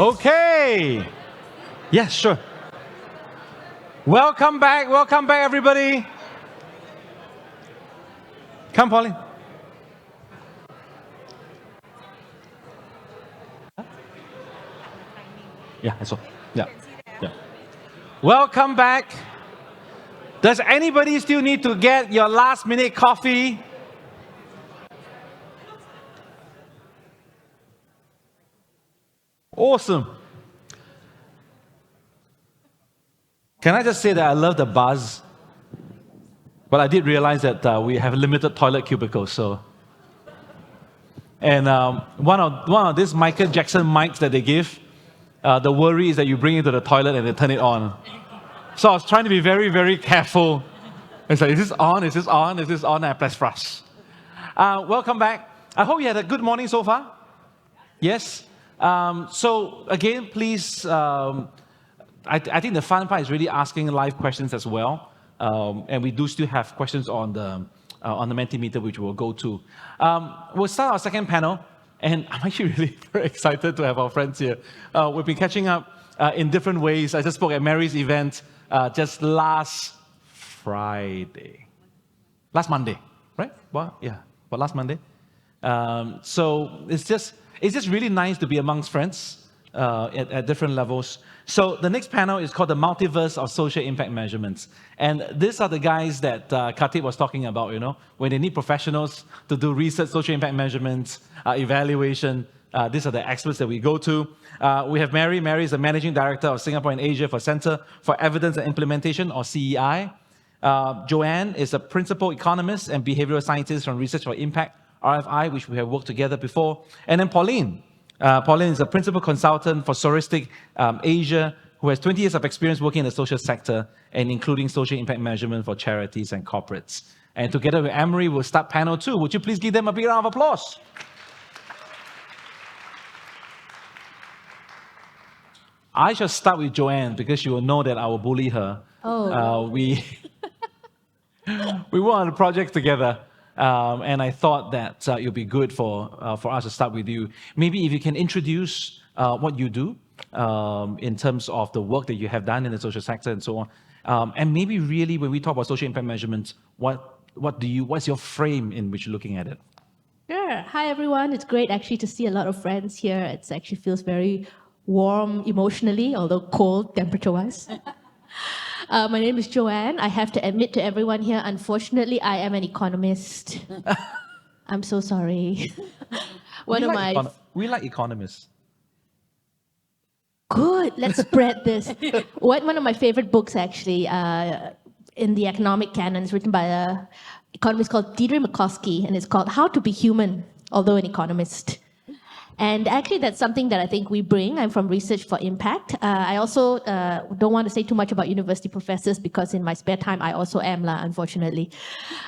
Okay. Yes, sure. Welcome back, everybody. Come, Pauline. Yeah, I saw. Yeah. Welcome back. Does anybody still need to get your last minute coffee? Awesome. Can I just say that I love the buzz? But I did realize that we have limited toilet cubicles, so. And one of these Michael Jackson mics that they give, the worry is that you bring it to the toilet and they turn it on. So I was trying to be very, very careful. It's like, is this on? Is this on? Is this on? And I press flush. Welcome back. I hope you had a good morning so far. Yes. So again, please, I think the fun part is really asking live questions as well. And we do still have questions on the Mentimeter, which we'll go to. We'll start our second panel, and I'm actually really very excited to have our friends here. We've been catching up in different ways. I just spoke at Mary's event just last Monday, right? Well, yeah, but last Monday. So it's just really nice to be amongst friends at different levels. So the next panel is called the Multiverse of Social Impact Measurements. And these are the guys that Khatib was talking about, when they need professionals to do research, social impact measurements, evaluation. These are the experts that we go to. We have Mary. Mary is the Managing Director of Singapore and Asia for Center for Evidence and Implementation, or CEI. Joanne is a Principal Economist and Behavioral Scientist from Research for Impact, RFI, which we have worked together before. And then Pauline. Pauline is a Principal Consultant for Soristic Asia, who has 20 years of experience working in the social sector and including social impact measurement for charities and corporates. And together with Emary, we'll start panel 2. Would you please give them a big round of applause? I shall start with Joanne because she will know that I will bully her. Oh. We worked on a project together. And I thought that it would be good for us to start with you. Maybe if you can introduce what you do in terms of the work that you have done in the social sector and so on. And maybe really when we talk about social impact measurements, what's your frame in which you're looking at it? Sure. Hi, everyone. It's great actually to see a lot of friends here. It actually feels very warm emotionally, although cold temperature-wise. My name is Joanne. I have to admit to everyone here, unfortunately, I am an economist. I'm so sorry. We like economists. Good. Let's spread this. One of my favorite books, actually, in the economic canon, is written by an economist called Deirdre McCoskey, and it's called How to Be Human, Although an Economist. And actually, that's something that I think we bring. I'm from Research for Impact. I also don't want to say too much about university professors because in my spare time, I also am, unfortunately.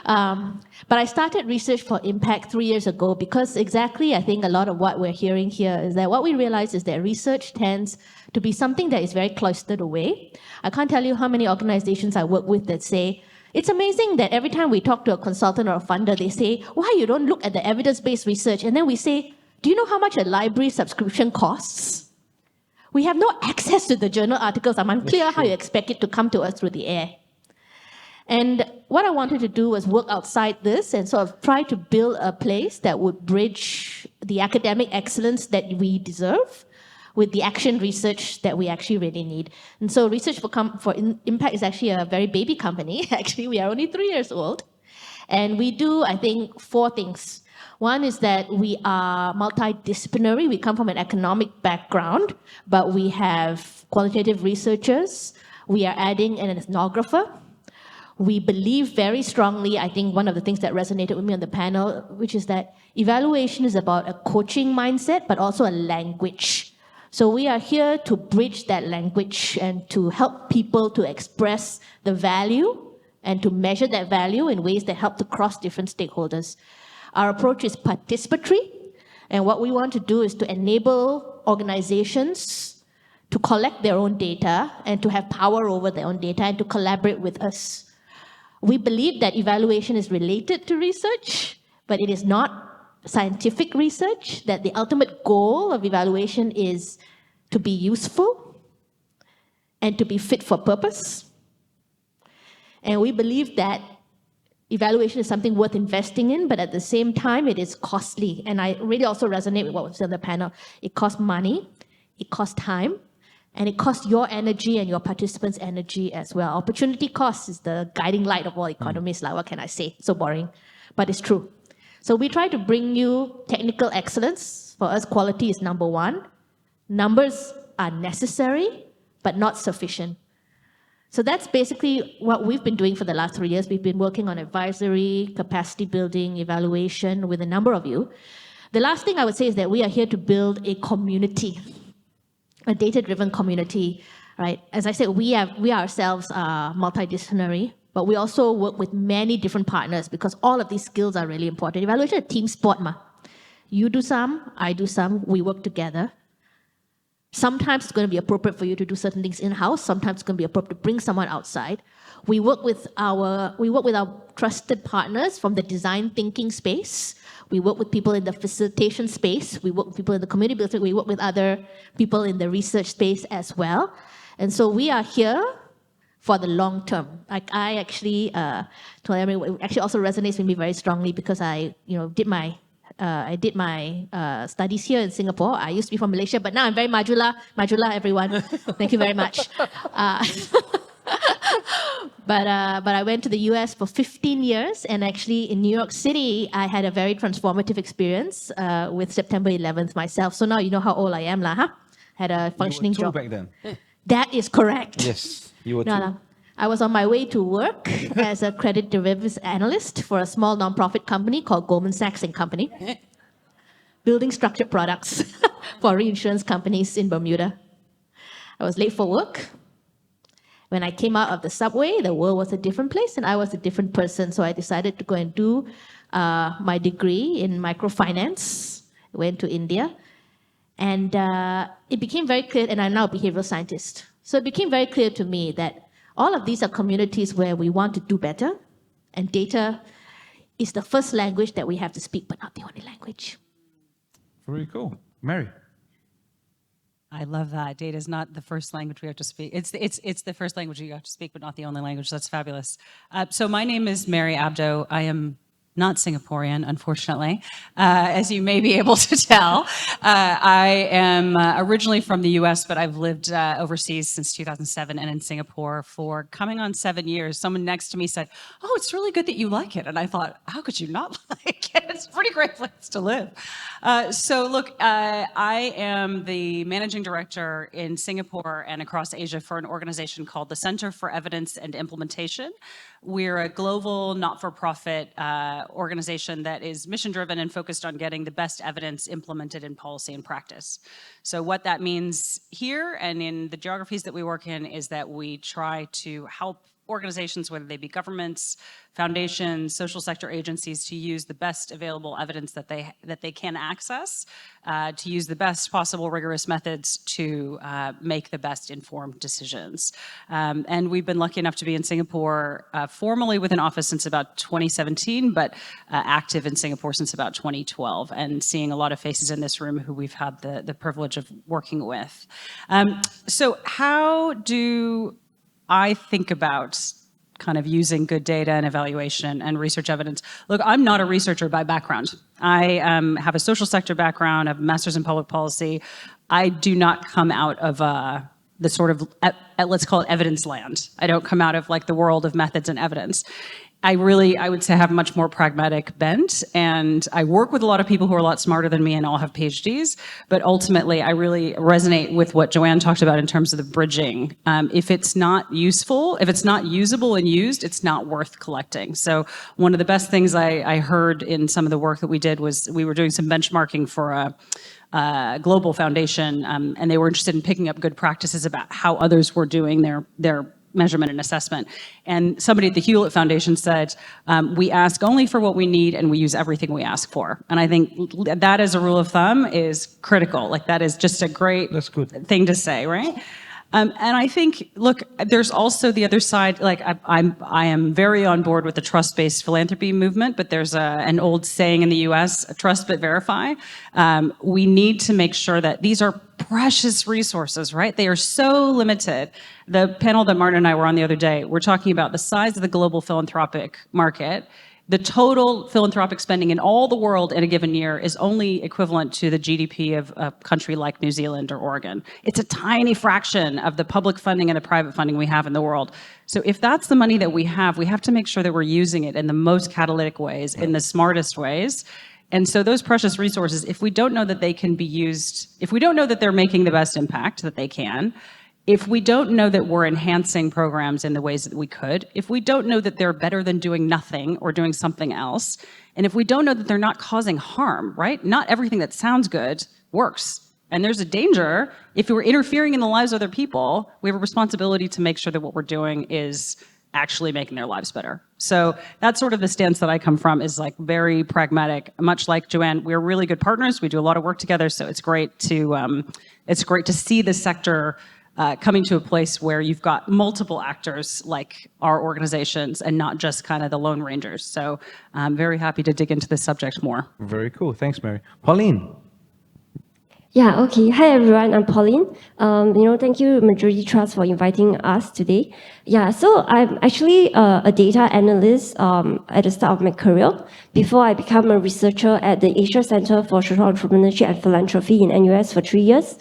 But I started Research for Impact 3 years ago because exactly I think a lot of what we're hearing here is that what we realize is that research tends to be something that is very cloistered away. I can't tell you how many organizations I work with that say, it's amazing that every time we talk to a consultant or a funder, they say, why you don't look at the evidence-based research? And then we say, do you know how much a library subscription costs? We have no access to the journal articles. I'm unclear how you expect it to come to us through the air. And what I wanted to do was work outside this and sort of try to build a place that would bridge the academic excellence that we deserve with the action research that we actually really need. And so Research for Impact is actually a very baby company. Actually, we are only 3 years old. And we do, I think, 4 things. One is that we are multidisciplinary. We come from an economic background, but we have qualitative researchers. We are adding an ethnographer. We believe very strongly, I think one of the things that resonated with me on the panel, which is that evaluation is about a coaching mindset, but also a language. So we are here to bridge that language and to help people to express the value and to measure that value in ways that help to cross different stakeholders. Our approach is participatory, and what we want to do is to enable organizations to collect their own data and to have power over their own data and to collaborate with us. We believe that evaluation is related to research, but it is not scientific research, that the ultimate goal of evaluation is to be useful, and to be fit for purpose. And we believe that evaluation is something worth investing in, but at the same time, it is costly. And I really also resonate with what was said on the panel. It costs money, it costs time, and it costs your energy and your participants' energy as well. Opportunity cost is the guiding light of all economists. Like, what can I say? So boring, but it's true. So we try to bring you technical excellence. For us, quality is number one. Numbers are necessary, but not sufficient. So that's basically what we've been doing for the last 3 years. We've been working on advisory, capacity building, evaluation with a number of you. The last thing I would say is that we are here to build a community, a data-driven community, right? As I said, we ourselves are multidisciplinary, but we also work with many different partners because all of these skills are really important. Evaluation is a team sport, ma. You do some, I do some, we work together. Sometimes it's going to be appropriate for you to do certain things in-house. Sometimes it's going to be appropriate to bring someone outside. We work with our trusted partners from the design thinking space. We work with people in the facilitation space. We work with people in the community building. We work with other people in the research space as well. And so we are here for the long term. Like I actually told Emary, actually also resonates with me very strongly because I did my studies here in Singapore. I used to be from Malaysia, but now I'm very Majula. Majula, everyone. Thank you very much. But I went to the US for 15 years, and actually in New York City, I had a very transformative experience with September 11th myself. So now you know how old I am, lah, huh? Had a functioning you were job. back then. That is correct. Yes, you were No, too. no. I was on my way to work as a credit derivatives analyst for a small nonprofit company called Goldman Sachs and Company, building structured products for reinsurance companies in Bermuda. I was late for work. When I came out of the subway, the world was a different place and I was a different person. So I decided to go and do my degree in microfinance. I went to India. And it became very clear, and I'm now a behavioral scientist. So it became very clear to me that all of these are communities where we want to do better, and data is the first language that we have to speak, but not the only language. Very cool. Mary. I love that. Data is not the first language we have to speak. It's the first language you have to speak, but not the only language. That's fabulous. So my name is Emary Abdo. I am not Singaporean, unfortunately, as you may be able to tell. I am originally from the US, but I've lived overseas since 2007 and in Singapore for coming on 7 years. Someone next to me said, "Oh, it's really good that you like it." And I thought, how could you not like it? It's a pretty great place to live. So look, I am the managing director in Singapore and across Asia for an organization called the Center for Evidence and Implementation. We're a global not-for-profit organization that is mission-driven and focused on getting the best evidence implemented in policy and practice. So what that means here and in the geographies that we work in is that we try to help organizations, whether they be governments, foundations, social sector agencies, to use the best available evidence that they can access, to use the best possible rigorous methods to make the best informed decisions. And we've been lucky enough to be in Singapore formally with an office since about 2017, but active in Singapore since about 2012, and seeing a lot of faces in this room who we've had the privilege of working with. So how do I think about kind of using good data and evaluation and research evidence? Look, I'm not a researcher by background. I have a social sector background, I have a master's in public policy. I do not come out of the sort of, let's call it evidence land. I don't come out of like the world of methods and evidence. I would say, have a much more pragmatic bent, and I work with a lot of people who are a lot smarter than me and all have PhDs, but ultimately I really resonate with what Joanne talked about in terms of the bridging. If it's not useful, if it's not usable and used, it's not worth collecting. So one of the best things I heard in some of the work that we did was we were doing some benchmarking for a global foundation, and they were interested in picking up good practices about how others were doing their measurement and assessment. And somebody at the Hewlett Foundation said, we ask only for what we need and we use everything we ask for. And I think that as a rule of thumb is critical. Like that is just a great That's good. thing to say, right? And I think, look, there's also the other side. Like I am very on board with the trust-based philanthropy movement, but there's an old saying in the U.S: "Trust but verify." We need to make sure that these are precious resources, right? They are so limited. The panel that Martin and I were on the other day, we're talking about the size of the global philanthropic market. The total philanthropic spending in all the world in a given year is only equivalent to the GDP of a country like New Zealand or Oregon. It's a tiny fraction of the public funding and the private funding we have in the world. So if that's the money that we have to make sure that we're using it in the most catalytic ways, in the smartest ways. And so those precious resources, if we don't know that they can be used, if we don't know that they're making the best impact that they can, if we don't know that we're enhancing programs in the ways that we could, if we don't know that they're better than doing nothing or doing something else, and if we don't know that they're not causing harm, right? Not everything that sounds good works. And there's a danger, if we're interfering in the lives of other people, we have a responsibility to make sure that what we're doing is actually making their lives better. So that's sort of the stance that I come from, is like very pragmatic. Much like Joanne, we're really good partners. We do a lot of work together, so it's great to see the sector coming to a place where you've got multiple actors like our organizations and not just kind of the Lone Rangers. So I'm very happy to dig into this subject more. Very cool. Thanks, Mary. Pauline. Yeah, okay. Hi, everyone. I'm Pauline. Thank you, Majurity Trust, for inviting us today. Yeah, so I'm actually a data analyst at the start of my career before I became a researcher at the Asia Center for Social Entrepreneurship and Philanthropy in NUS for 3 years.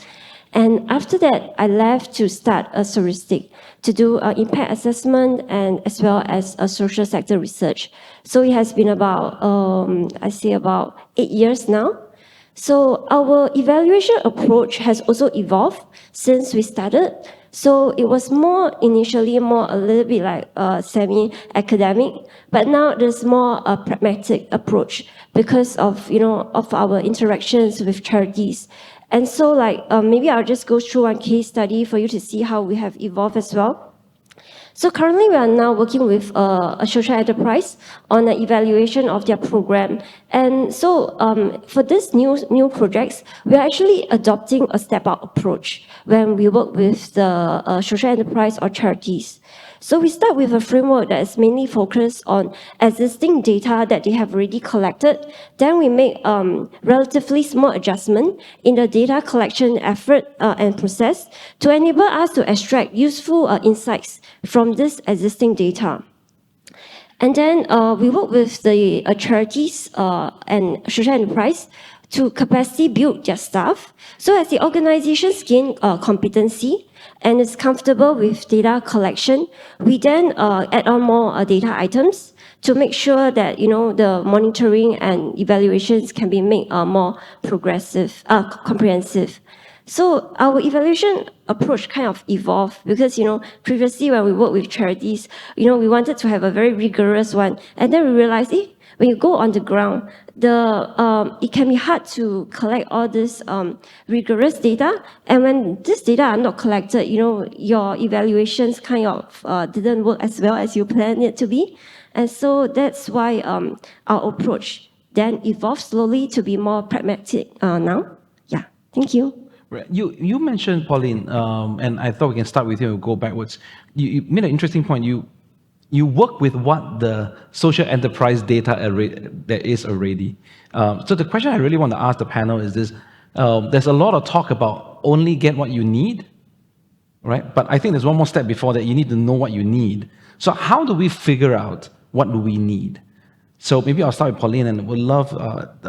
And after that, I left to start a Heuristic to do impact assessment and as well as a social sector research. So it has been about, about 8 years now. So our evaluation approach has also evolved since we started. So it was initially a little bit like semi-academic, but now there's more a pragmatic approach because of our interactions with charities. And so maybe I'll just go through one case study for you to see how we have evolved as well. So currently we are now working with a social enterprise on the evaluation of their program. And so for this new projects, we are actually adopting a step-out approach when we work with the social enterprise or charities. So we start with a framework that is mainly focused on existing data that they have already collected. Then we make relatively small adjustment in the data collection effort and process to enable us to extract useful insights from this existing data. And then we work with the charities and social enterprise to capacity build their staff. So as the organizations gain competency and is comfortable with data collection, we then add on more data items to make sure that the monitoring and evaluations can be made more comprehensive. So our evaluation approach kind of evolved because previously when we worked with charities, we wanted to have a very rigorous one, and then we realized, when you go on the ground, it can be hard to collect all this rigorous data, and when this data are not collected, your evaluations kind of didn't work as well as you planned it to be, and so that's why our approach then evolved slowly to be more pragmatic now. Yeah, thank you. You mentioned, Pauline, and I thought we can start with you and go backwards. You made an interesting point. You work with what the social enterprise data there is already. So the question I really want to ask the panel is this. There's a lot of talk about only get what you need, right? But I think there's one more step before that. You need to know what you need. So how do we figure out what do we need? So maybe I'll start with Pauline, and we'll love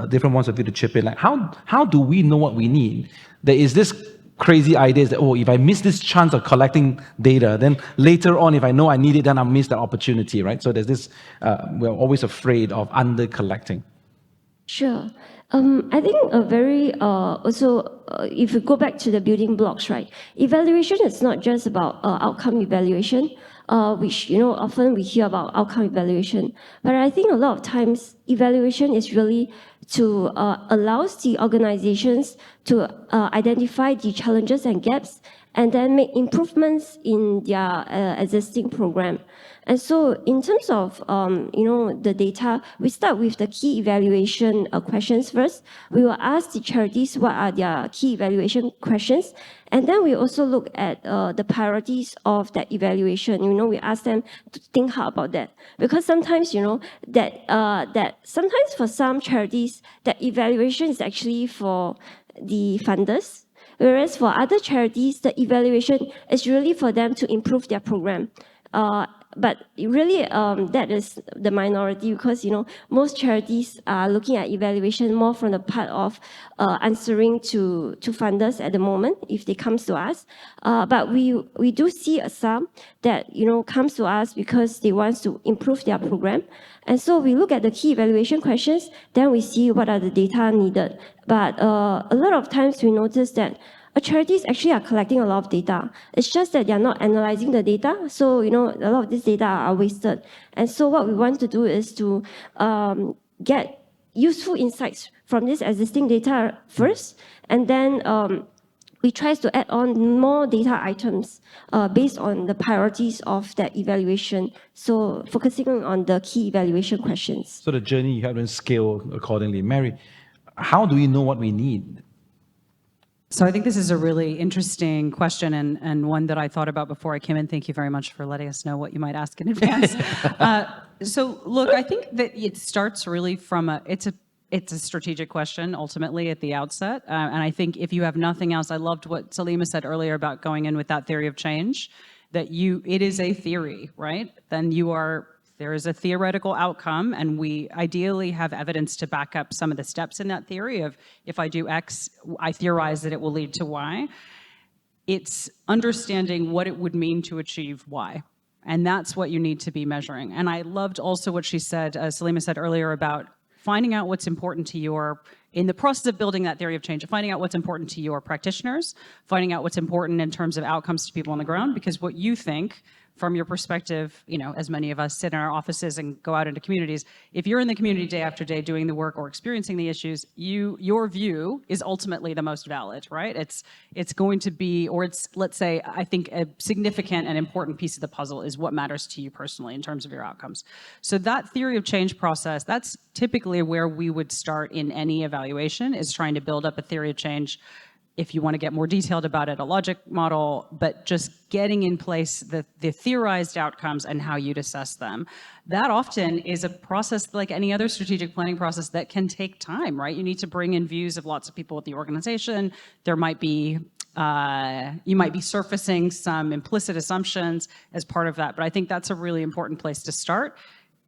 different ones of you to chip in. Like how do we know what we need? There is this crazy idea that, if I miss this chance of collecting data, then later on, if I know I need it, then I'll miss the opportunity, right? So there's this, we're always afraid of under-collecting. Sure. I think if you go back to the building blocks, right? Evaluation is not just about outcome evaluation, which often we hear about outcome evaluation. But I think a lot of times evaluation is really to allows the organizations to identify the challenges and gaps and then make improvements in their existing program. And so in terms of, the data, we start with the key evaluation questions first. We will ask the charities what are their key evaluation questions. And then we also look at the priorities of that evaluation. We ask them to think hard about that. Because sometimes, that sometimes for some charities, that evaluation is actually for the funders. Whereas for other charities, the evaluation is really for them to improve their program. But really, that is the minority because, most charities are looking at evaluation more from the part of answering to funders at the moment, if they come to us. But we do see some that, comes to us because they want to improve their program. And so we look at the key evaluation questions, then we see what are the data needed. But a lot of times we notice that charities actually are collecting a lot of data. It's just that they're not analyzing the data. So, a lot of this data are wasted. And so what we want to do is to get useful insights from this existing data first. And then we try to add on more data items based on the priorities of that evaluation. So focusing on the key evaluation questions. So the journey you have to scale accordingly. Mary, how do we know what we need? So I think this is a really interesting question and one that I thought about before I came in. Thank you very much for letting us know what you might ask in advance. So look, I think that it starts really from it's a strategic question ultimately at the outset. And I think if you have nothing else, I loved what Salima said earlier about going in with that theory of change, that it is a theory, right? Then there is a theoretical outcome, and we ideally have evidence to back up some of the steps in that theory of if I do X, I theorize that it will lead to Y. It's understanding what it would mean to achieve Y. And that's what you need to be measuring. And I loved also what she said, Salima said earlier about finding out what's important to in the process of building that theory of change, finding out what's important to your practitioners, finding out what's important in terms of outcomes to people on the ground, because what you think from your perspective, as many of us sit in our offices and go out into communities, if you're in the community day after day doing the work or experiencing the issues, your view is ultimately the most valid, right? It's going to be, or it's, let's say, I think a significant and important piece of the puzzle is what matters to you personally in terms of your outcomes. So that theory of change process, that's typically where we would start in any evaluation, is trying to build up a theory of change. If you want to get more detailed about it, a logic model, but just getting in place the theorized outcomes and how you'd assess them. That often is a process like any other strategic planning process that can take time, right? You need to bring in views of lots of people at the organization. There might be, you might be surfacing some implicit assumptions as part of that, but I think that's a really important place to start.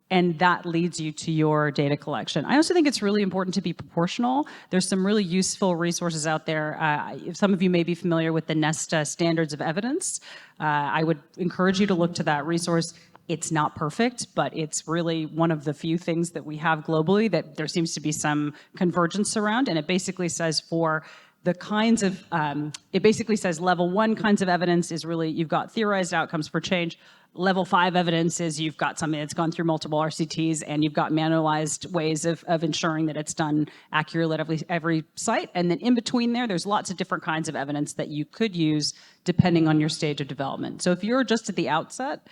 And that leads you to your data collection. I also think it's really important to be proportional. There's some really useful resources out there. Some of you may be familiar with the NESTA Standards of Evidence. I would encourage you to look to that resource. It's not perfect, but it's really one of the few things that we have globally that there seems to be some convergence around. And it basically says for the kinds of, it basically says level 1 kinds of evidence is really, you've got theorized outcomes for change. Level 5 evidence is you've got something that's gone through multiple RCTs and you've got manualized ways of ensuring that it's done accurately at every site. And then in between there's lots of different kinds of evidence that you could use depending on your stage of development. So if you're just at the outset,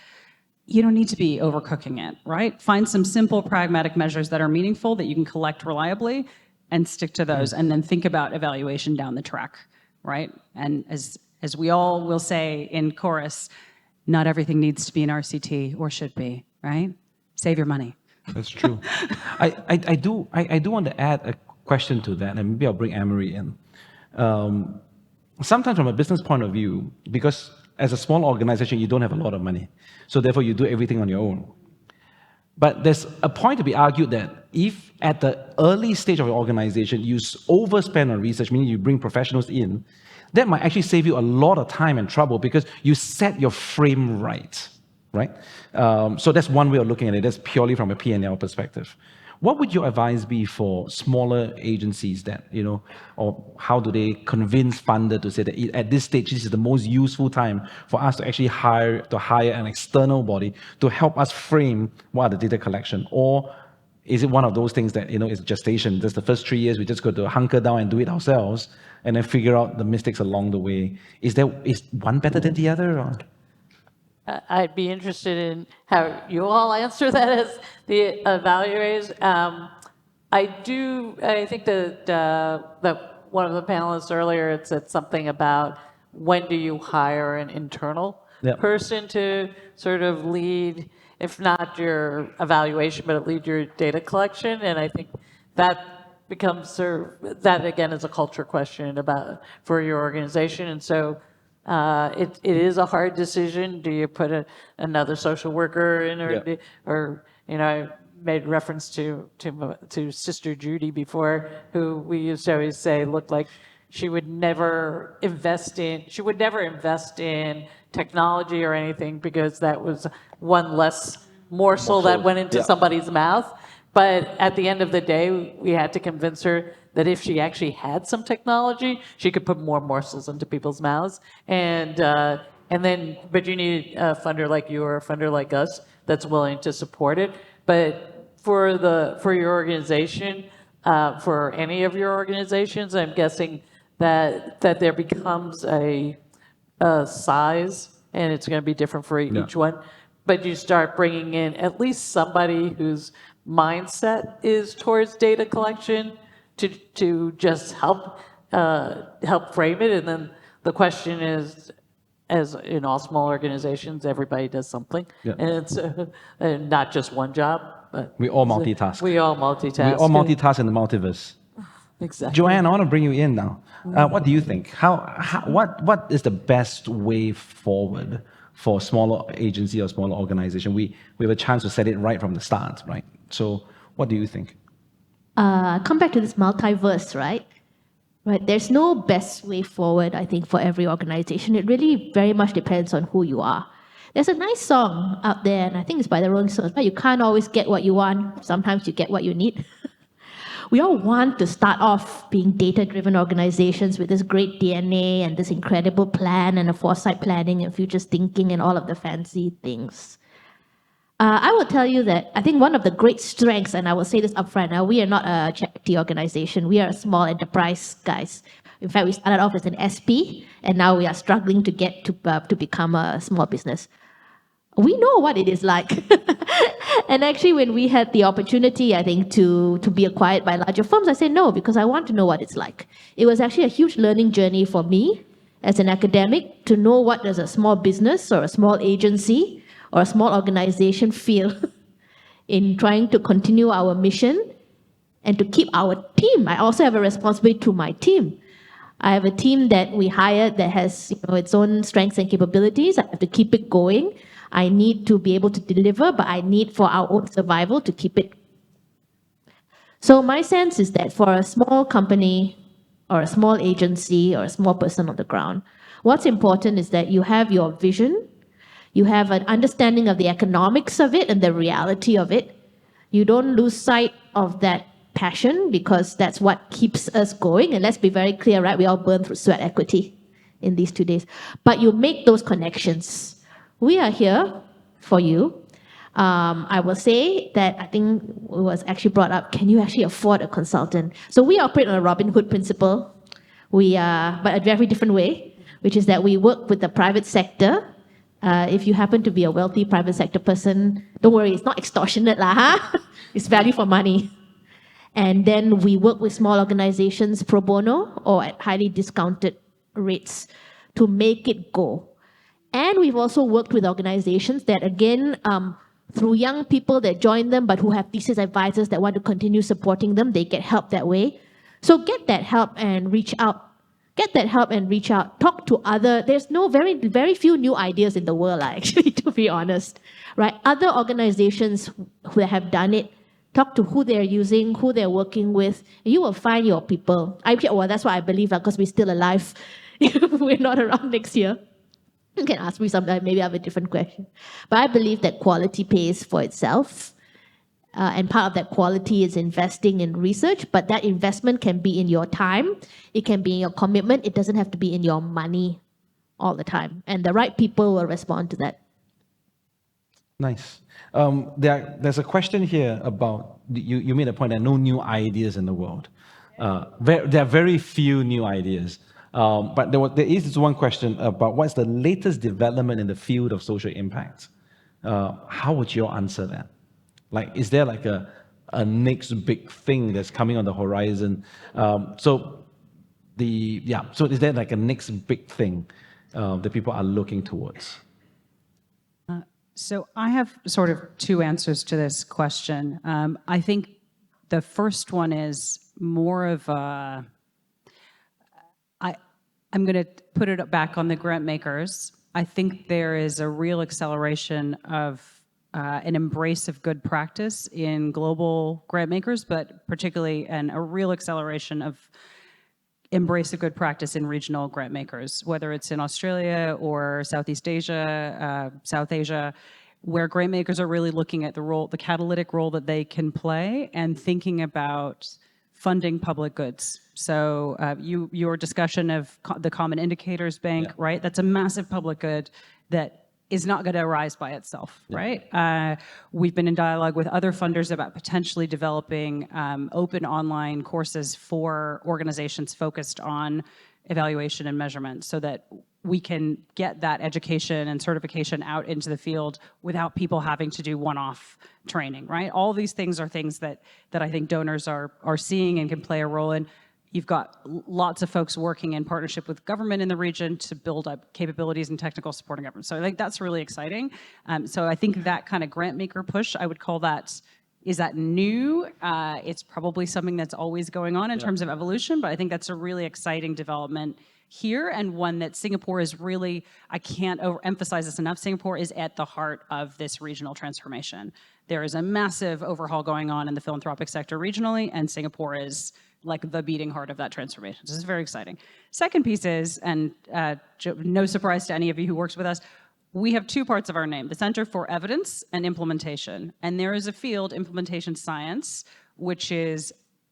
you don't need to be overcooking it, right? Find some simple pragmatic measures that are meaningful that you can collect reliably and stick to those, and then think about evaluation down the track, right? And as we all will say in chorus, not everything needs to be an RCT or should be, right? Save your money. That's true. I do want to add a question to that, and maybe I'll bring Emary in. Sometimes from a business point of view, because as a small organization, you don't have a lot of money. So therefore, you do everything on your own. But there's a point to be argued that if at the early stage of your organization, you overspend on research, meaning you bring professionals in, that might actually save you a lot of time and trouble because you set your frame right? So that's one way of looking at it. That's purely from a P&L perspective. What would your advice be for smaller agencies that, or how do they convince funder to say that at this stage, this is the most useful time for us to actually hire an external body to help us frame what are the data collection? Or is it one of those things that, it's gestation, just the first 3 years, we just got to hunker down and do it ourselves and then figure out the mistakes along the way? Is one better than the other? Or? I'd be interested in how you all answer that as the evaluators. I think that one of the panelists earlier had said something about when do you hire an internal person to sort of lead, if not your evaluation, but lead your data collection. And I think that becomes that again is a culture question for your organization. And so it is a hard decision. Do you put another social worker in, or I made reference to Sister Judy before, who we used to always say looked like she would never invest in technology or anything, because that was one less morsel that went into somebody's mouth. But at the end of the day, we had to convince her that if she actually had some technology, she could put more morsels into people's mouths. But you need a funder like you or a funder like us that's willing to support it. But for your organization, for any of your organizations, I'm guessing that there becomes a size, and it's going to be different for each one. But you start bringing in at least somebody whose mindset is towards data collection to just help frame it. And then the question is, as in all small organizations, everybody does something, and it's not just one job. But we all multitask. We all multitask. We all multitask in the multiverse. Exactly. Joanne, I want to bring you in now. What do you think? What is the best way forward for a smaller agency or smaller organization? We have a chance to set it right from the start, right? So what do you think? Come back to this multiverse, right? Right. There's no best way forward, I think, for every organization. It really very much depends on who you are. There's a nice song out there, and I think it's by the Rolling Stones, but you can't always get what you want. Sometimes you get what you need. We all want to start off being data-driven organizations with this great DNA and this incredible plan and a foresight planning and futures thinking and all of the fancy things. I will tell you that I think one of the great strengths, and I will say this upfront, now we are not a charity organization. We are a small enterprise, guys. In fact, we started off as an SP, and now we are struggling to get to become a small business. We know what it is like. And actually, when we had the opportunity, I think, to be acquired by larger firms, I said no, because I want to know what it's like. It was actually a huge learning journey for me as an academic to know what does a small business or a small agency or a small organization feel in trying to continue our mission and to keep our team. I also have a responsibility to my team. I have a team that we hired that has its own strengths and capabilities. I have to keep it going. I need to be able to deliver, but I need for our own survival to keep it. So my sense is that for a small company or a small agency or a small person on the ground, what's important is that you have your vision, you have an understanding of the economics of it and the reality of it. You don't lose sight of that passion, because that's what keeps us going. And let's be very clear, right? We all burn through sweat equity in these 2 days. But you make those connections. We are here for you. I will say that I think it was actually brought up, can you actually afford a consultant? So we operate on a Robin Hood principle, but a very different way, which is that we work with the private sector. If you happen to be a wealthy private sector person, don't worry, it's not extortionate lah, huh? It's value for money. And then we work with small organizations pro bono or at highly discounted rates to make it go. And we've also worked with organizations that, again, through young people that join them, but who have thesis advisors that want to continue supporting them, they get help that way. So get that help and reach out. Get that help and reach out. Talk to there's very few new ideas in the world, actually, to be honest, right? Other organizations who have done it, talk to who they're using, who they're working with, and you will find your people. Well, that's what I believe, because we're still alive. We're not around next year. You can ask me sometime, maybe I have a different question. But I believe that quality pays for itself. And part of that quality is investing in research, but that investment can be in your time, it can be in your commitment, it doesn't have to be in your money all the time. And the right people will respond to that. Nice. There's a question here about you made a point there are no new ideas in the world. There are very few new ideas. But there is this one question about what's the latest development in the field of social impact. How would you answer that? Like, is there like a next big thing that's coming on the horizon? So is there like a next big thing that people are looking towards? So I have sort of two answers to this question. I think the first one is more of a, I'm going to put it back on the grant makers. I think there is a real acceleration of an embrace of good practice in global grant makers, but particularly a real acceleration of embrace of good practice in regional grant makers, whether it's in Australia or Southeast Asia, South Asia, where grant makers are really looking at the catalytic role that they can play and thinking about funding public goods. So your discussion of the Common Indicators Bank, right? That's a massive public good that is not going to arise by itself, right? We've been in dialogue with other funders about potentially developing open online courses for organizations focused on evaluation and measurement so that we can get that education and certification out into the field without people having to do one-off training, right? All these things are things that I think donors are seeing and can play a role in. You've got lots of folks working in partnership with government in the region to build up capabilities and technical support in government. So I think that's really exciting. So I think that kind of grant maker push, I would call that, is that new? It's probably something that's always going on in terms of evolution, but I think that's a really exciting development here and one that Singapore is really, I can't overemphasize this enough, Singapore is at the heart of this regional transformation. There is a massive overhaul going on in the philanthropic sector regionally, and Singapore is like the beating heart of that transformation. So this is very exciting. Second piece is, and no surprise to any of you who works with us, we have two parts of our name, the Center for Evidence and Implementation. And there is a field, implementation science, which is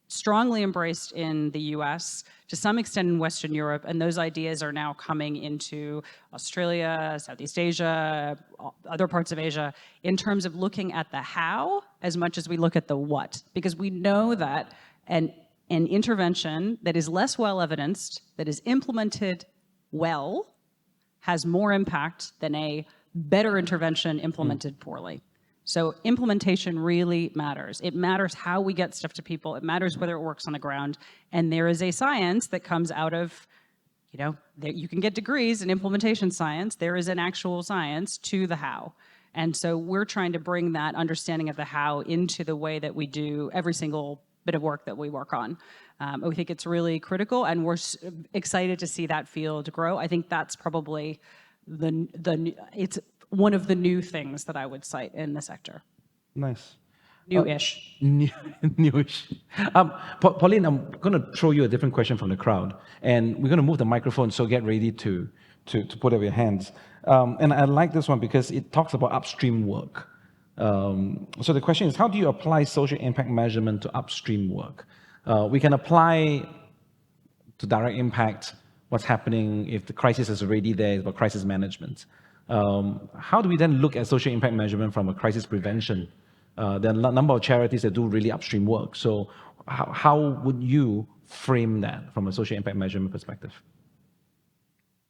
strongly embraced in the US, to some extent in Western Europe, and those ideas are now coming into Australia, Southeast Asia, other parts of Asia, in terms of looking at the how as much as we look at the what. Because we know that an intervention that is less well evidenced, that is implemented well, has more impact than a better intervention implemented poorly. So implementation really matters. It matters how we get stuff to people. It matters whether it works on the ground. And there is a science that comes out of, you can get degrees in implementation science. There is an actual science to the how. And so we're trying to bring that understanding of the how into the way that we do every single bit of work that we work on. We think it's really critical, and we're excited to see that field grow. I think that's probably it's one of the new things that I would cite in the sector. Nice. New-ish. Newish. Pauline, I'm going to throw you a different question from the crowd, and we're going to move the microphone, so get ready to put up your hands. And I like this one because it talks about upstream work. So the question is, how do you apply social impact measurement to upstream work? We can apply to direct impact what's happening if the crisis is already there, about crisis management. How do we then look at social impact measurement from a crisis prevention? There are a number of charities that do really upstream work. So how would you frame that from a social impact measurement perspective?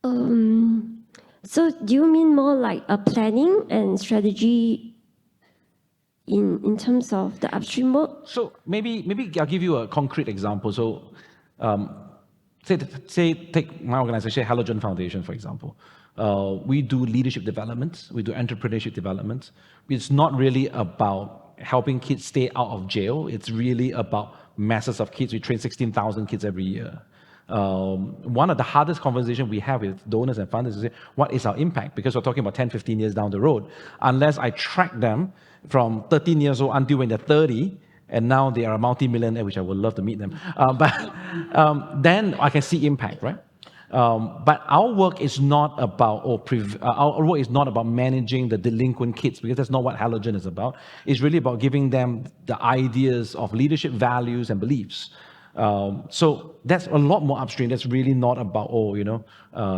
So do you mean more like a planning and strategy in terms of the upstream work? So maybe I'll give you a concrete example. So take my organization, Halogen Foundation, for example. We do leadership development, we do entrepreneurship development. It's not really about helping kids stay out of jail. It's really about masses of kids. We train 16,000 kids every year. One of the hardest conversations we have with donors and funders is, what is our impact? Because we're talking about 10, 15 years down the road. Unless I track them from 13 years old until when they're 30, and now they are a multi-millionaire, which I would love to meet them. Then I can see impact, right? But our work is not about our work is not about managing the delinquent kids, because that's not what Halogen is about. It's really about giving them the ideas of leadership values and beliefs. So that's a lot more upstream. That's really not about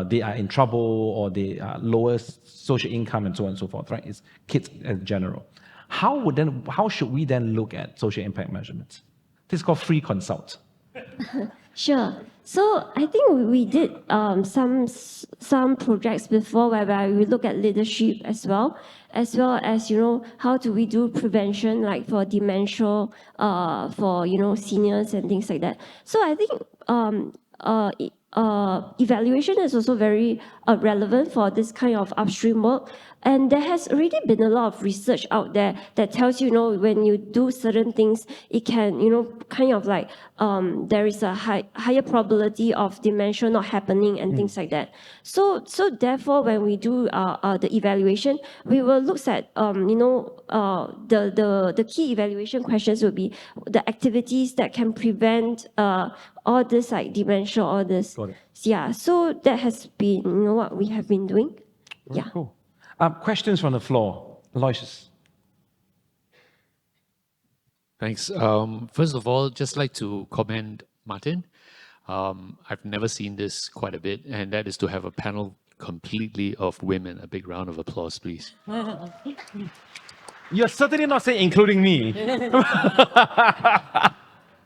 they are in trouble or they are lower social income and so on and so forth, right? It's kids in general. how should we then look at social impact measurements? This is called free consult. Sure. So I think we did some projects before whereby we look at leadership as well as how do we do prevention like for dementia, for seniors and things like that. So I think evaluation is also very relevant for this kind of upstream work. And there has already been a lot of research out there that tells when you do certain things, it can kind of like there is a higher probability of dementia not happening and things like that. So therefore, when we do the evaluation, we will look at the key evaluation questions will be the activities that can prevent all this like dementia, all this. Got it. Yeah. So that has been what we have been doing. Very Yeah. cool. Questions from the floor. Aloysius. Thanks. First of all, just like to commend Martin. I've never seen this quite a bit, and that is to have a panel completely of women. A big round of applause, please. You're certainly not saying including me.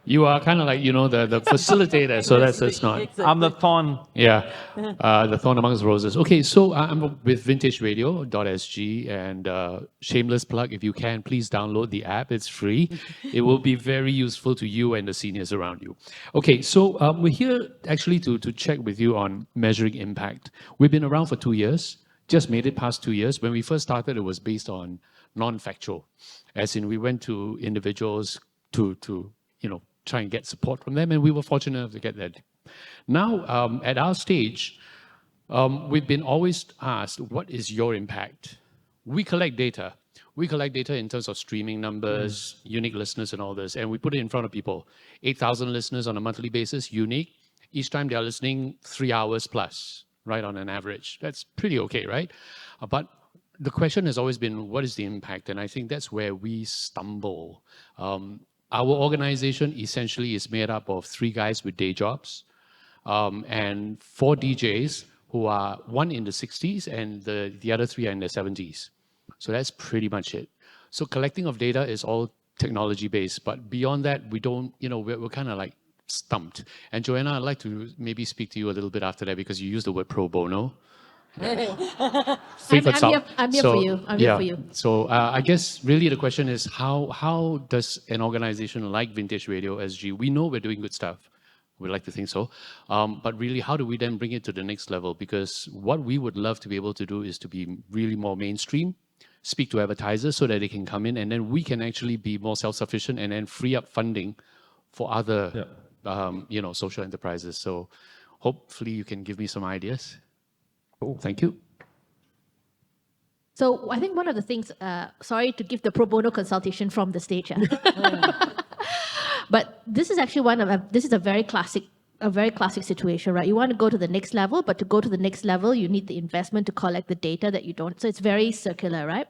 You are kind of like, the facilitator, so that's not. I'm the thorn. Yeah, the thorn amongst roses. Okay, so I'm with vintageradio.sg, and shameless plug, if you can, please download the app. It's free. It will be very useful to you and the seniors around you. Okay, so we're here actually to check with you on measuring impact. We've been around for 2 years, just made it past 2 years. When we first started, it was based on non-factual, as in we went to individuals to try and get support from them, and we were fortunate enough to get that. Now, at our stage, we've been always asked, what is your impact? We collect data. We collect data in terms of streaming numbers, unique listeners and all this, and we put it in front of people. 8,000 listeners on a monthly basis, unique. Each time they're listening 3 hours plus, right, on an average. That's pretty okay, right? But the question has always been, what is the impact? And I think that's where we stumble. Our organization essentially is made up of 3 guys with day jobs and 4 DJs who are one in the 60s and the other 3 are in their 70s. So that's pretty much it. So collecting of data is all technology based, but beyond that, we don't, we're kind of like stumped. And Joanna, I'd like to maybe speak to you a little bit after that because you used the word pro bono. I'm here for you. I'm here for you. So I guess really the question is how does an organization like Vintage Radio SG, we know we're doing good stuff. We'd like to think so. But really, how do we then bring it to the next level? Because what we would love to be able to do is to be really more mainstream, speak to advertisers so that they can come in, and then we can actually be more self-sufficient and then free up funding for other, social enterprises. So hopefully you can give me some ideas. Cool. Thank you. So I think one of the things, sorry to give the pro bono consultation from the stage, but this is actually this is a very classic situation, right? You want to go to the next level, but to go to the next level, you need the investment to collect the data that you don't. So it's very circular, right?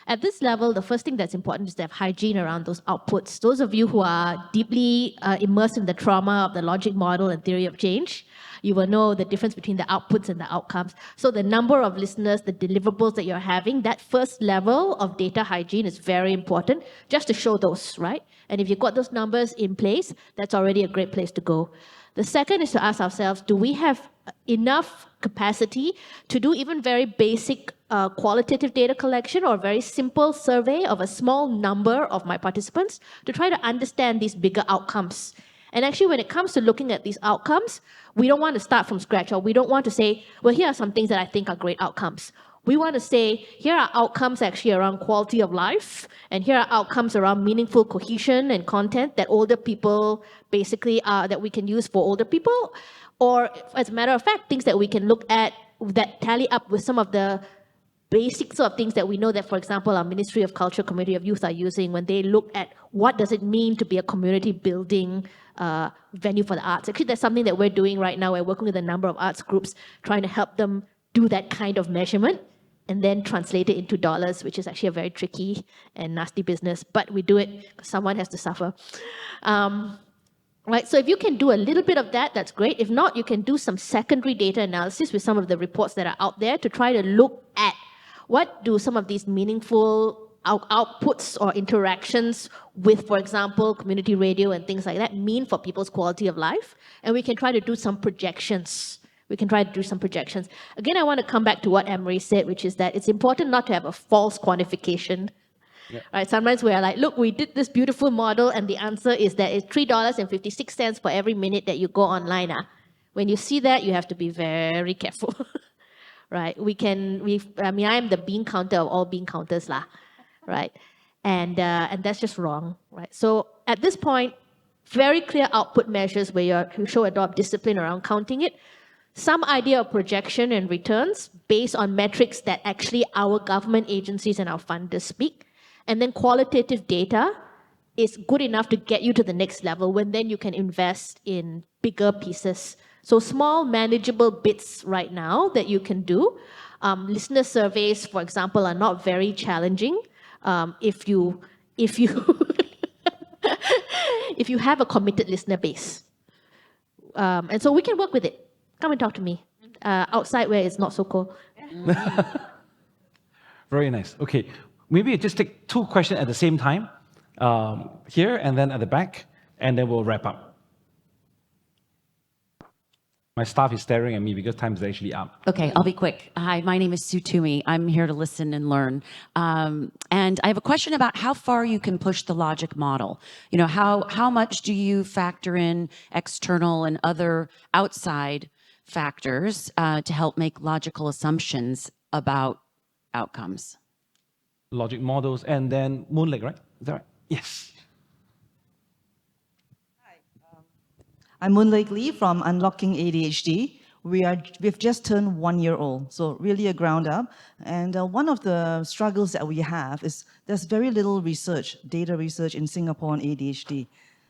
At this level, the first thing that's important is to have hygiene around those outputs. Those of you who are deeply immersed in the trauma of the logic model and theory of change, you will know the difference between the outputs and the outcomes. So the number of listeners, the deliverables that you're having, that first level of data hygiene is very important just to show those, right? And if you've got those numbers in place, that's already a great place to go. The second is to ask ourselves, do we have enough capacity to do even very basic qualitative data collection or very simple survey of a small number of my participants to try to understand these bigger outcomes? And actually, when it comes to looking at these outcomes, we don't want to start from scratch, or we don't want to say, well, here are some things that I think are great outcomes. We want to say, here are outcomes actually around quality of life, and here are outcomes around meaningful cohesion and content that older people basically that we can use for older people, or as a matter of fact, things that we can look at that tally up with some of the basic sort of things that we know that, for example, our Ministry of Culture, Community of Youth are using when they look at what does it mean to be a community building venue for the arts. Actually, that's something that we're doing right now. We're working with a number of arts groups, trying to help them do that kind of measurement and then translate it into dollars, which is actually a very tricky and nasty business. But we do it because someone has to suffer. Right, so if you can do a little bit of that, that's great. If not, you can do some secondary data analysis with some of the reports that are out there to try to look at what do some of these meaningful outputs or interactions with, for example, community radio and things like that mean for people's quality of life. And we can try to do some projections. Again, I want to come back to what Emary said, which is that it's important not to have a false quantification. Right? Sometimes we are like, look, we did this beautiful model, and the answer is that it's $3.56 for every minute that you go online. When you see that, you have to be very careful. Right? I am the bean counter of all bean counters, right? And that's just wrong, right? So at this point, very clear output measures where you show adopt discipline around counting it. Some idea of projection and returns based on metrics that actually our government agencies and our funders speak. And then qualitative data is good enough to get you to the next level when then you can invest in bigger pieces. So small, manageable bits right now that you can do. Listener surveys, for example, are not very challenging. If you if you have a committed listener base. And so we can work with it. Come and talk to me outside where it's not so cold. Very nice. Okay, maybe just take two questions at the same time, here and then at the back, and then we'll wrap up. My staff is staring at me because time is actually up. Okay, I'll be quick. Hi, my name is Sue Toomey. I'm here to listen and learn. And I have a question about how far you can push the logic model. You know, how much do you factor in external and other outside factors to help make logical assumptions about outcomes? Logic models, and then Moonlake, right? Is that right? Yes. I'm Moonlake Lee from Unlocking ADHD. We've just turned 1 year old, so really a ground up. And one of the struggles that we have is there's very little research, data research in Singapore on ADHD.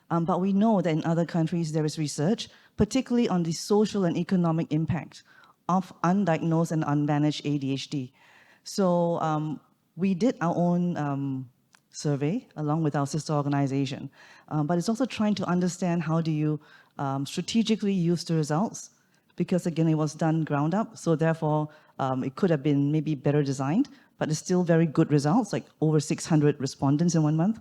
But we know that in other countries there is research, particularly on the social and economic impact of undiagnosed and unmanaged ADHD. So we did our own survey along with our sister organization, but it's also trying to understand how do you strategically use the results, because again, it was done ground up, so therefore it could have been maybe better designed, but it's still very good results, like over 600 respondents in 1 month.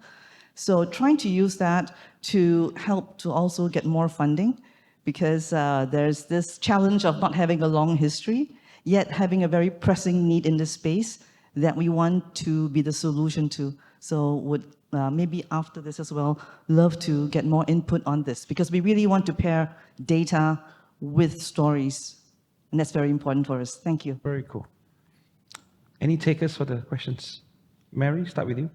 So trying to use that to help to also get more funding, because there's this challenge of not having a long history, yet having a very pressing need in this space that we want to be the solution to. So would maybe after this as well, love to get more input on this, because we really want to pair data with stories, and that's very important for us. Thank you. Very cool. Any takers for the questions? Mary, start with you.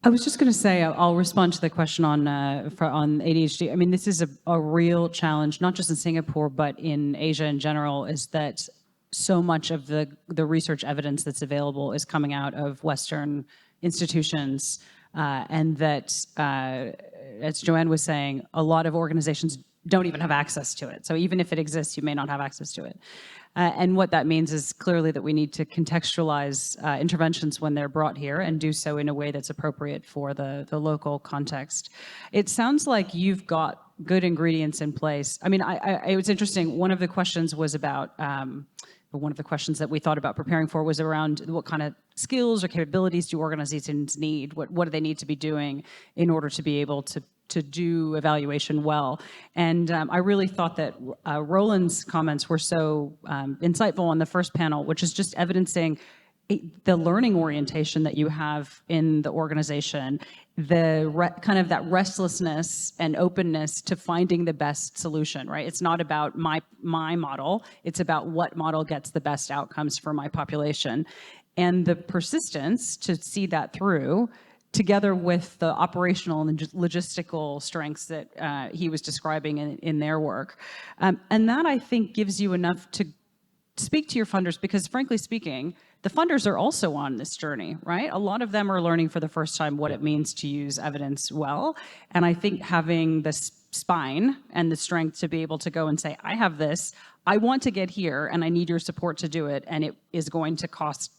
I was just going to say, I'll respond to the question on ADHD. I mean, this is a real challenge, not just in Singapore, but in Asia in general, is that so much of the research evidence that's available is coming out of Western institutions, and that, as Joanne was saying, a lot of organizations don't even have access to it. So even if it exists, you may not have access to it. And what that means is clearly that we need to contextualize interventions when they're brought here and do so in a way that's appropriate for the local context. It sounds like you've got good ingredients in place. I mean, it was interesting. One of the questions was about, one of the questions that we thought about preparing for was around what kind of skills or capabilities do organizations need? What do they need to be doing in order to be able to do evaluation well? And I really thought that Roland's comments were so insightful on the first panel, which is just evidencing the learning orientation that you have in the organization, kind of that restlessness and openness to finding the best solution, right? It's not about my model, it's about what model gets the best outcomes for my population. And the persistence to see that through, together with the operational and logistical strengths that he was describing in their work. And that, I think, gives you enough to speak to your funders, because frankly speaking, the funders are also on this journey, right? A lot of them are learning for the first time what it means to use evidence well. And I think having the spine and the strength to be able to go and say, I have this, I want to get here, and I need your support to do it, and it is going to cost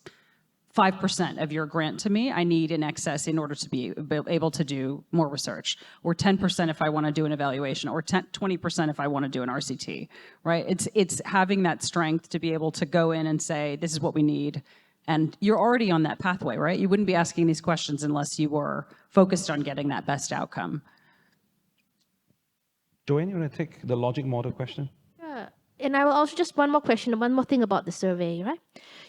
5% of your grant to me, I need in excess in order to be able to do more research, or 10% if I want to do an evaluation, or 20% if I want to do an RCT, right? It's having that strength to be able to go in and say, this is what we need, And you're already on that pathway, right? You wouldn't be asking these questions unless you were focused on getting that best outcome. Joanne, you want to take the logic model question? Yeah. And I will also just one more question, one more thing about the survey, right?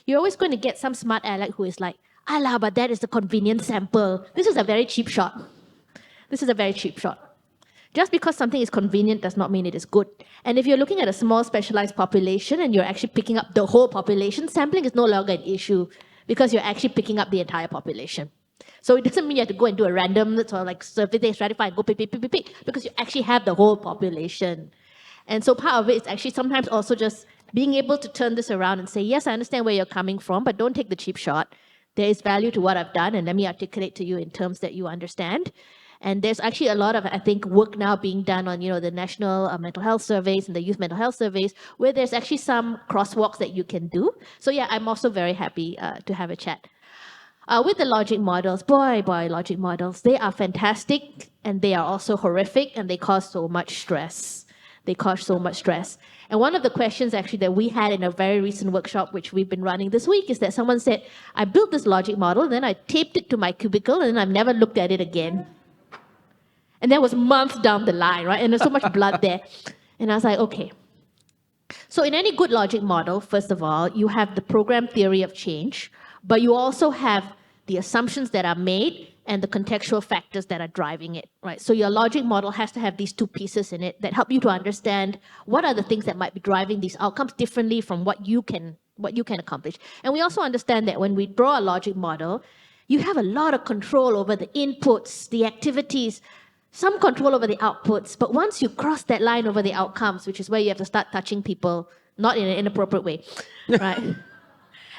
You're always going to get some smart aleck who is like, "Alah, but that is the convenient sample. This is a very cheap shot. This is a very cheap shot." Just because something is convenient does not mean it is good. And if you're looking at a small specialized population and you're actually picking up the whole population, sampling is no longer an issue because you're actually picking up the entire population. So it doesn't mean you have to go and do a random sort of like survey, stratify, and go pick, because you actually have the whole population. And so part of it is actually sometimes also just being able to turn this around and say, yes, I understand where you're coming from, but don't take the cheap shot. There is value to what I've done, and let me articulate to you in terms that you understand. And there's actually a lot of, I think, work now being done on, the national mental health surveys and the youth mental health surveys, where there's actually some crosswalks that you can do. So yeah, I'm also very happy to have a chat. With the logic models, logic models, they are fantastic and they are also horrific and they cause so much stress. And one of the questions actually that we had in a very recent workshop, which we've been running this week, is that someone said, I built this logic model, then I taped it to my cubicle and then I've never looked at it again. And that was months down the line, right? And there's so much blood there. And I was like, okay. So in any good logic model, first of all, you have the program theory of change, but you also have the assumptions that are made and the contextual factors that are driving it, right? So your logic model has to have these two pieces in it that help you to understand what are the things that might be driving these outcomes differently from what you can accomplish. And we also understand that when we draw a logic model, you have a lot of control over the inputs, the activities, some control over the outputs, but once you cross that line over the outcomes, which is where you have to start touching people, not in an inappropriate way, right?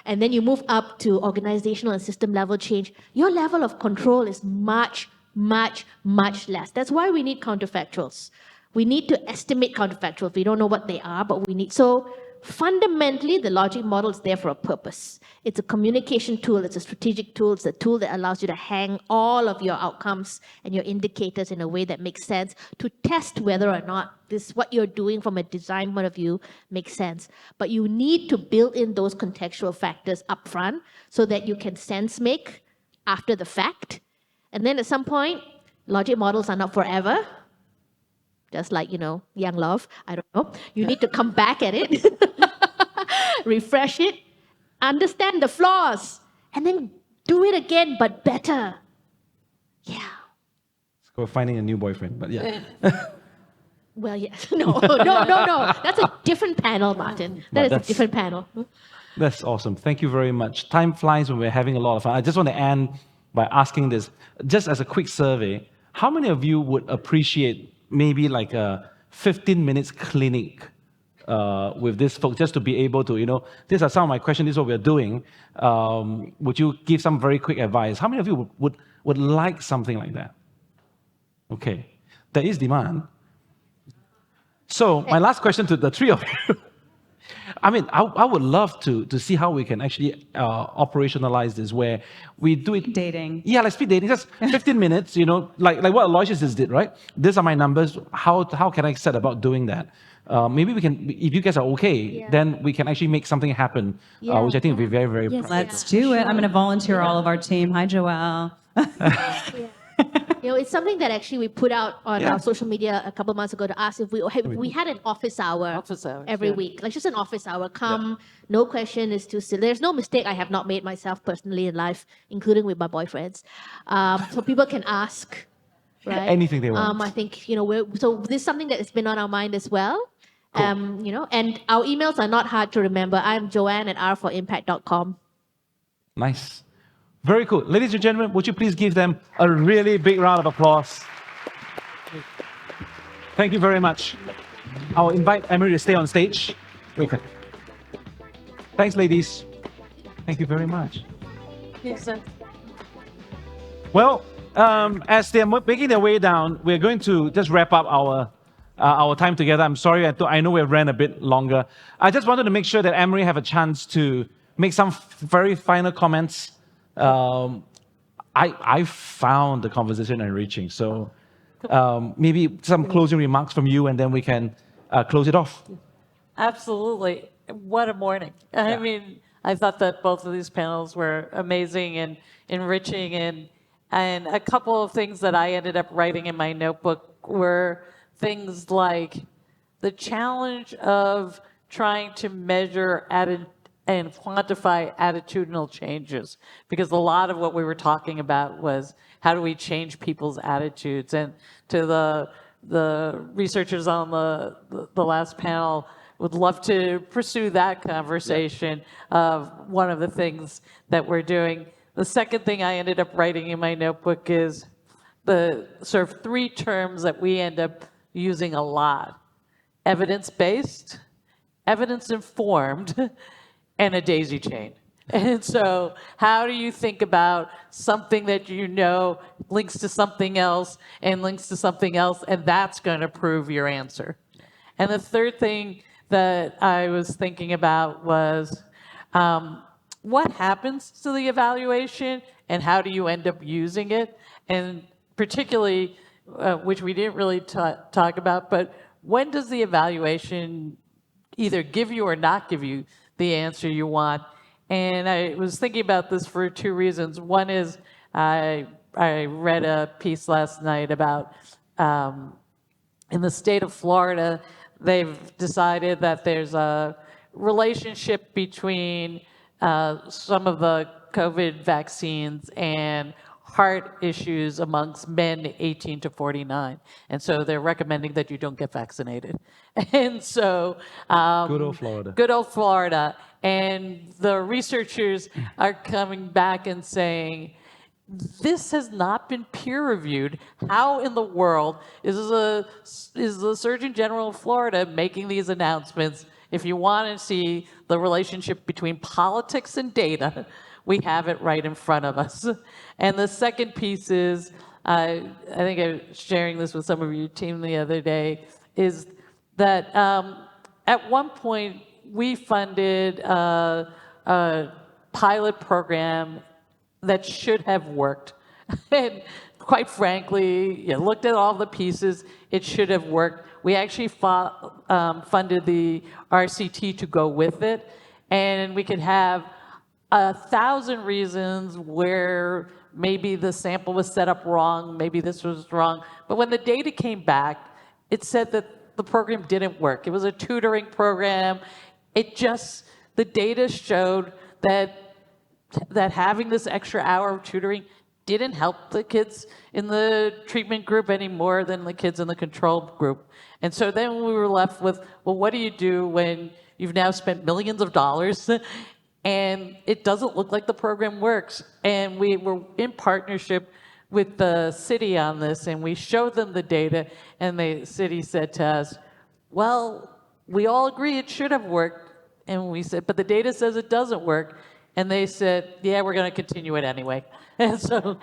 And then you move up to organizational and system level change, your level of control is much, much, much less. That's why we need counterfactuals. We need to estimate counterfactuals. We don't know what they are, but we need. So fundamentally, the logic model is there for a purpose. It's a communication tool. It's a strategic tool. It's a tool that allows you to hang all of your outcomes and your indicators in a way that makes sense to test whether or not what you're doing from a design point of view makes sense. But you need to build in those contextual factors up front so that you can sense make after the fact. And then at some point, logic models are not forever. Just like, young love, I don't know. You need to come back at it, refresh it, understand the flaws, and then do it again, but better. Yeah. We're finding a new boyfriend, but yeah. Well, yes. No. That's a different panel, Martin. That is a different panel. That's awesome. Thank you very much. Time flies when we're having a lot of fun. I just want to end by asking this, just as a quick survey, how many of you would appreciate maybe like a 15 minutes clinic with this folks, just to be able to, these are some of my questions, this is what we're doing. Would you give some very quick advice? How many of you would like something like that? Okay, there is demand. So my last question to the three of you. I mean, I would love to see how we can actually operationalize this, where we do it. Dating. Yeah, like speed dating, just 15 minutes, like what Aloysius just did, right? These are my numbers. How can I set about doing that? Maybe we can, if you guys are okay, then we can actually make something happen, which I think would be very, very practical. Let's do it. I'm going to volunteer all of our team. Hi, Joelle. It's something that actually we put out on our social media a couple of months ago to ask if we had an office hour every week, like just an office hour. No question is too silly. There's no mistake I have not made myself personally in life, including with my boyfriends. So people can ask, right? Anything they want. I think so this is something that has been on our mind as well. Cool. And our emails are not hard to remember. I'm joanne@r4impact.com. Nice. Very cool. Ladies and gentlemen, would you please give them a really big round of applause? Thank you very much. I'll invite Emary to stay on stage. Okay. Thanks, ladies. Thank you very much. Yes, sir. Well, as they're making their way down, we're going to just wrap up our time together. I'm sorry, I know we ran a bit longer. I just wanted to make sure that Emary have a chance to make some very final comments. I found the conversation enriching, so maybe some closing remarks from you, and then we can close it off. Absolutely. What a morning. I mean, I thought that both of these panels were amazing and enriching, and a couple of things that I ended up writing in my notebook were things like the challenge of trying to measure and quantify attitudinal changes, because a lot of what we were talking about was how do we change people's attitudes. And to the researchers on the last panel, would love to pursue that conversation of one of the things that we're doing. The second thing I ended up writing in my notebook is the sort of three terms that we end up using a lot: evidence-based, evidence-informed, and a daisy chain. And so how do you think about something that you know links to something else and links to something else, and that's going to prove your answer? And the third thing that I was thinking about was what happens to the evaluation and how do you end up using it? And particularly, which we didn't really talk about, but when does the evaluation either give you or not give you the answer you want? And I was thinking about this for two reasons. One is I read a piece last night about in the state of Florida, they've decided that there's a relationship between some of the COVID vaccines and heart issues amongst men 18 to 49. And so they're recommending that you don't get vaccinated. And so... Good old Florida. Good old Florida. And the researchers are coming back and saying, this has not been peer reviewed. How in the world is the Surgeon General of Florida making these announcements? If you want to see the relationship between politics and data, we have it right in front of us. And the second piece is, I think I was sharing this with some of your team the other day, is that at one point we funded a pilot program that should have worked. And quite frankly, you looked at all the pieces, it should have worked. We actually funded the RCT to go with it, and we could have 1,000 reasons where maybe the sample was set up wrong, maybe this was wrong. But when the data came back, it said that the program didn't work. It was a tutoring program. The data showed that having this extra hour of tutoring didn't help the kids in the treatment group any more than the kids in the control group. And so then we were left with, well, what do you do when you've now spent millions of dollars and it doesn't look like the program works? And we were in partnership with the city on this, and we showed them the data, and the city said to us, well, we all agree it should have worked. And we said, but the data says it doesn't work. And they said, yeah, we're going to continue it anyway. And so,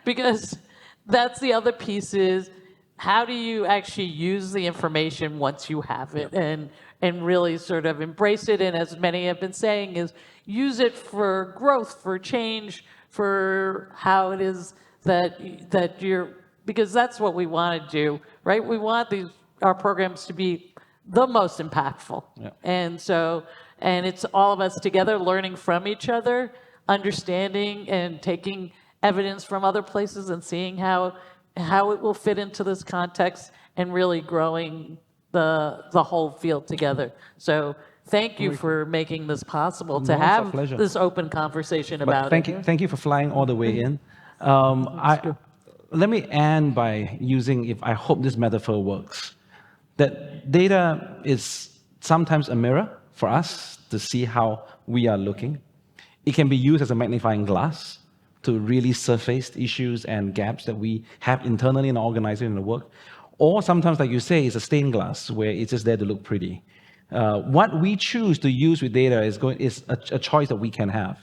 because that's the other piece is, how do you actually use the information once you have it and really sort of embrace it? And as many have been saying, is use it for growth, for change, for how it is that you're, because that's what we want to do, right? We want our programs to be the most impactful. Yeah. And so, and it's all of us together learning from each other, understanding and taking evidence from other places and seeing how it will fit into this context and really growing the whole field together. So thank you for making this possible to have this open conversation about it. Thank you for flying all the way in. Let me end by using, I hope this metaphor works, that data is sometimes a mirror for us to see how we are looking. It can be used as a magnifying glass to really surface issues and gaps that we have internally in our organization and the work. Or sometimes, like you say, it's a stained glass where it's just there to look pretty. What we choose to use with data is a choice that we can have.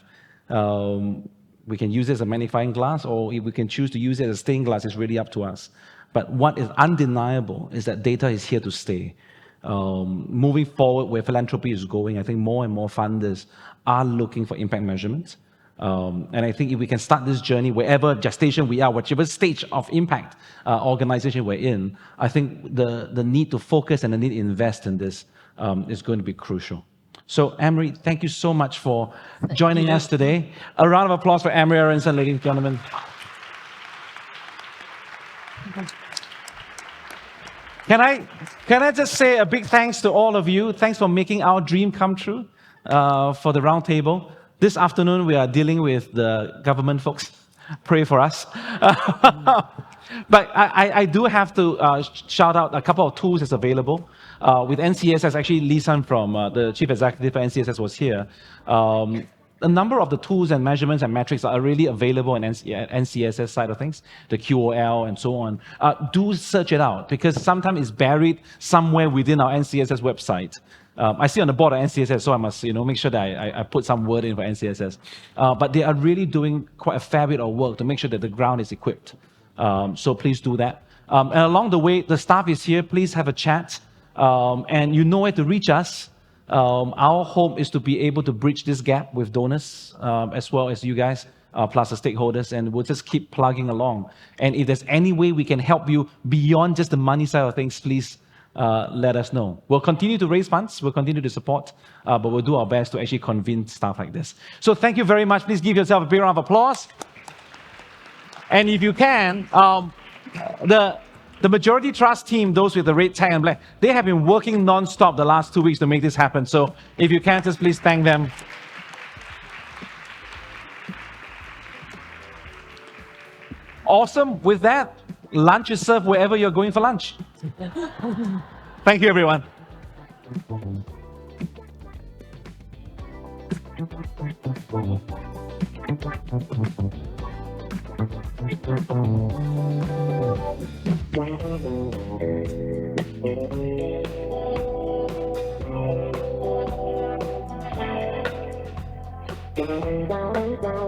We can use it as a magnifying glass, or if we can choose to use it as a stained glass, it's really up to us. But what is undeniable is that data is here to stay. Moving forward, where philanthropy is going, I think more and more funders are looking for impact measurements. And I think if we can start this journey, wherever gestation we are, whichever stage of impact organization we're in, I think the need to focus and the need to invest in this is going to be crucial. So, Emary, thank you so much for joining us today. A round of applause for Emary Aronson, ladies and gentlemen. Can I just say a big thanks to all of you. Thanks for making our dream come true for the Roundtable. This afternoon, we are dealing with the government folks. Pray for us. But I do have to shout out a couple of tools that's available. With NCSS, actually, Lee Sun from the Chief Executive for NCSS was here. A number of the tools and measurements and metrics are really available in NCSS side of things, the QOL and so on. Do search it out because sometimes it's buried somewhere within our NCSS website. I see on the board of NCSS, so I must make sure that I put some word in for NCSS. But they are really doing quite a fair bit of work to make sure that the ground is equipped. So please do that. And along the way, the staff is here. Please have a chat. And you know where to reach us. Our hope is to be able to bridge this gap with donors as well as you guys, plus the stakeholders, and we'll just keep plugging along. And if there's any way we can help you beyond just the money side of things, please let us know. We'll continue to raise funds, we'll continue to support, but we'll do our best to actually convince stuff like this. So thank you very much. Please give yourself a big round of applause. And if you can, the Majurity Trust team, those with the red tag and black, they have been working non-stop the last 2 weeks to make this happen. So if you can, just please thank them. Awesome. With that, lunch is served wherever you're going for lunch. Thank you, everyone.